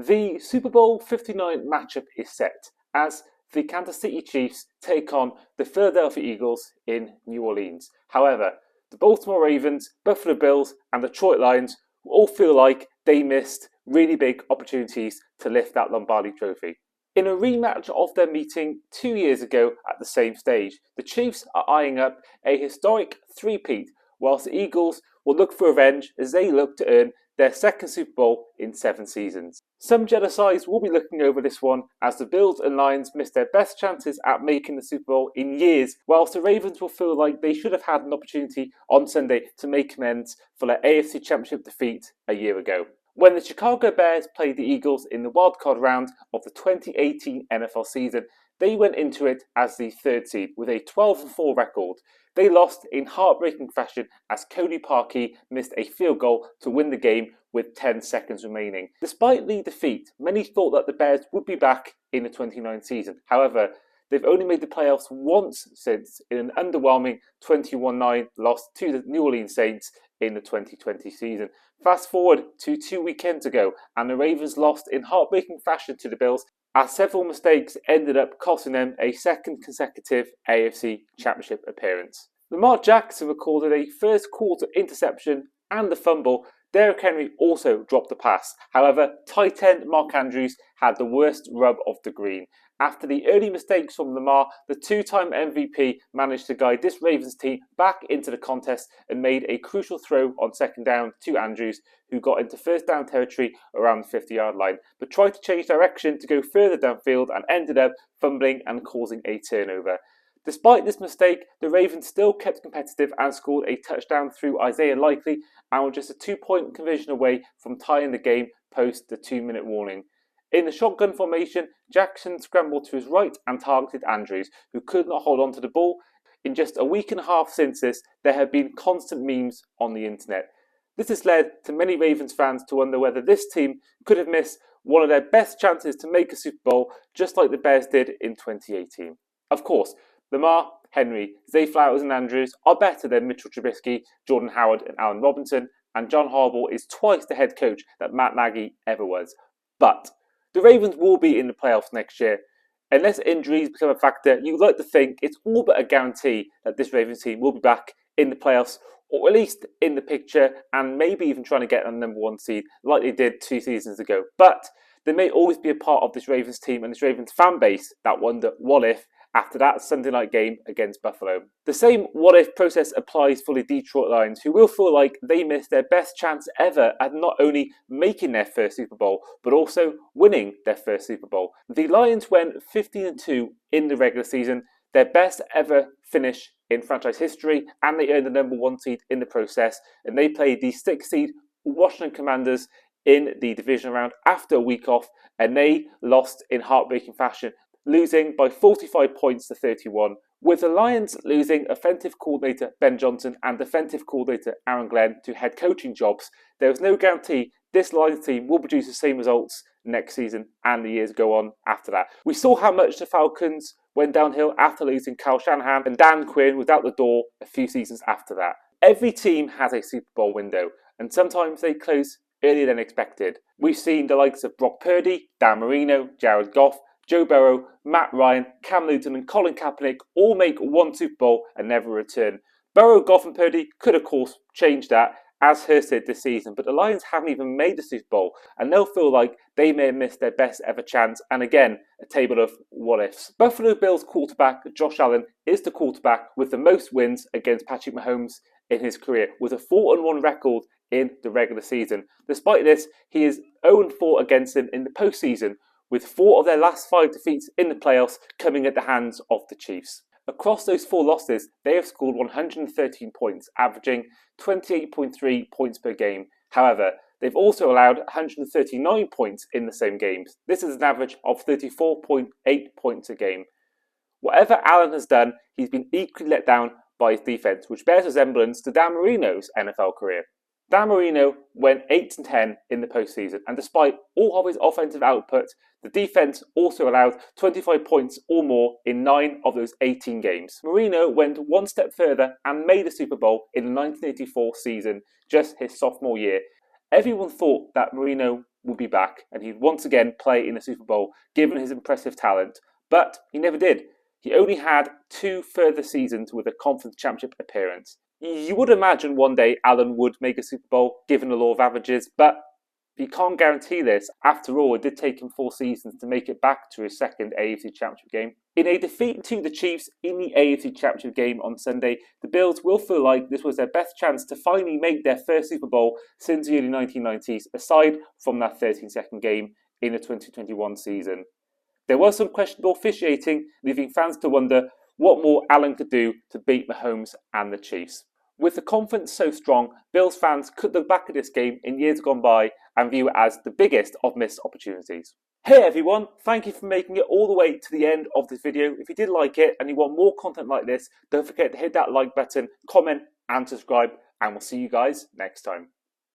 The Super Bowl 59 matchup is set as the Kansas City Chiefs take on the Philadelphia Eagles in New Orleans. However, the Baltimore Ravens, Buffalo Bills, and Detroit Lions all feel like they missed really big opportunities to lift that Lombardi trophy. In a rematch of their meeting 2 years ago at the same stage, the Chiefs are eyeing up a historic three-peat, whilst the Eagles will look for revenge as they look to earn their second Super Bowl in 7 seasons. Some jealous eyes will be looking over this one as the Bills and Lions missed their best chances at making the Super Bowl in years, whilst the Ravens will feel like they should have had an opportunity on Sunday to make amends for their AFC Championship defeat a year ago. When the Chicago Bears played the Eagles in the wildcard round of the 2018 NFL season, they went into it as the third seed with a 12-4 record. They lost in heartbreaking fashion as Cody Parkey missed a field goal to win the game with 10 seconds remaining. Despite the defeat, many thought that the Bears would be back in the 29 season. However, they've only made the playoffs once since in an underwhelming 21-9 loss to the New Orleans Saints in the 2020 season. Fast forward to 2 weekends ago, and the Ravens lost in heartbreaking fashion to the Bills as several mistakes ended up costing them a second consecutive AFC Championship appearance. Lamar Jackson recorded a first quarter interception and a fumble. Derrick Henry also dropped a pass. However, tight end Mark Andrews had the worst rub of the green. After the early mistakes from Lamar, the two-time MVP managed to guide this Ravens team back into the contest and made a crucial throw on second down to Andrews, who got into first down territory around the 50-yard line, but tried to change direction to go further downfield and ended up fumbling and causing a turnover. Despite this mistake, the Ravens still kept competitive and scored a touchdown through Isaiah Likely and were just a 2-point conversion away from tying the game post the 2-minute warning. In the shotgun formation, Jackson scrambled to his right and targeted Andrews, who could not hold on to the ball. In just a week and a half since this, there have been constant memes on the internet. This has led to many Ravens fans to wonder whether this team could have missed one of their best chances to make a Super Bowl, just like the Bears did in 2018. Of course, Lamar, Henry, Zay Flowers and Andrews are better than Mitchell Trubisky, Jordan Howard and Allen Robinson, and John Harbaugh is twice the head coach that Matt Nagy ever was. But the Ravens will be in the playoffs next year. Unless injuries become a factor, you'd like to think it's all but a guarantee that this Ravens team will be back in the playoffs, or at least in the picture, and maybe even trying to get a number 1 seed like they did 2 seasons ago. But there may always be a part of this Ravens team and this Ravens fan base that wonder, what if, after that Sunday night game against Buffalo. The same what-if process applies for the Detroit Lions, who will feel like they missed their best chance ever at not only making their first Super Bowl, but also winning their first Super Bowl. The Lions went 15-2 in the regular season, their best ever finish in franchise history, and they earned the number 1 seed in the process, and they played the 6th seed Washington Commanders in the division round after a week off, and they lost in heartbreaking fashion, losing by 45 points to 31. With the Lions losing offensive coordinator Ben Johnson and defensive coordinator Aaron Glenn to head coaching jobs, there is no guarantee this Lions team will produce the same results next season and the years go on after that. We saw how much the Falcons went downhill after losing Kyle Shanahan, and Dan Quinn was out the door a few seasons after that. Every team has a Super Bowl window, and sometimes they close earlier than expected. We've seen the likes of Brock Purdy, Dan Marino, Jared Goff, Joe Burrow, Matt Ryan, Cam Newton and Colin Kaepernick all make 1 Super Bowl and never return. Burrow, Goff and Purdy could of course change that, as Hurst did this season, but the Lions haven't even made the Super Bowl and they'll feel like they may have missed their best ever chance, and again, a table of what-ifs. Buffalo Bills quarterback Josh Allen is the quarterback with the most wins against Patrick Mahomes in his career, with a 4-1 record in the regular season. Despite this, he is 0-4 against him in the postseason, with 4 of their last 5 defeats in the playoffs coming at the hands of the Chiefs. Across those 4 losses, they have scored 113 points, averaging 28.3 points per game. However, they've also allowed 139 points in the same games. This is an average of 34.8 points a game. Whatever Allen has done, he's been equally let down by his defense, which bears resemblance to Dan Marino's NFL career. Dan Marino went 8-10 in the postseason, and despite all of his offensive output, the defense also allowed 25 points or more in 9 of those 18 games. Marino went 1 step further and made a Super Bowl in the 1984 season, just his sophomore year. Everyone thought that Marino would be back and he'd once again play in the Super Bowl, given his impressive talent, but he never did. He only had 2 further seasons with a conference championship appearance. You would imagine one day Allen would make a Super Bowl, given the law of averages, but you can't guarantee this. After all, it did take him 4 seasons to make it back to his second AFC Championship game. In a defeat to the Chiefs in the AFC Championship game on Sunday, the Bills will feel like this was their best chance to finally make their first Super Bowl since the early 1990s, aside from that 13-second game in the 2021 season. There was some questionable officiating, leaving fans to wonder what more Allen could do to beat Mahomes and the Chiefs. With the confidence so strong, Bills fans could look back at this game in years gone by and view it as the biggest of missed opportunities. Hey everyone, thank you for making it all the way to the end of this video. If you did like it and you want more content like this, don't forget to hit that like button, comment and subscribe, and we'll see you guys next time.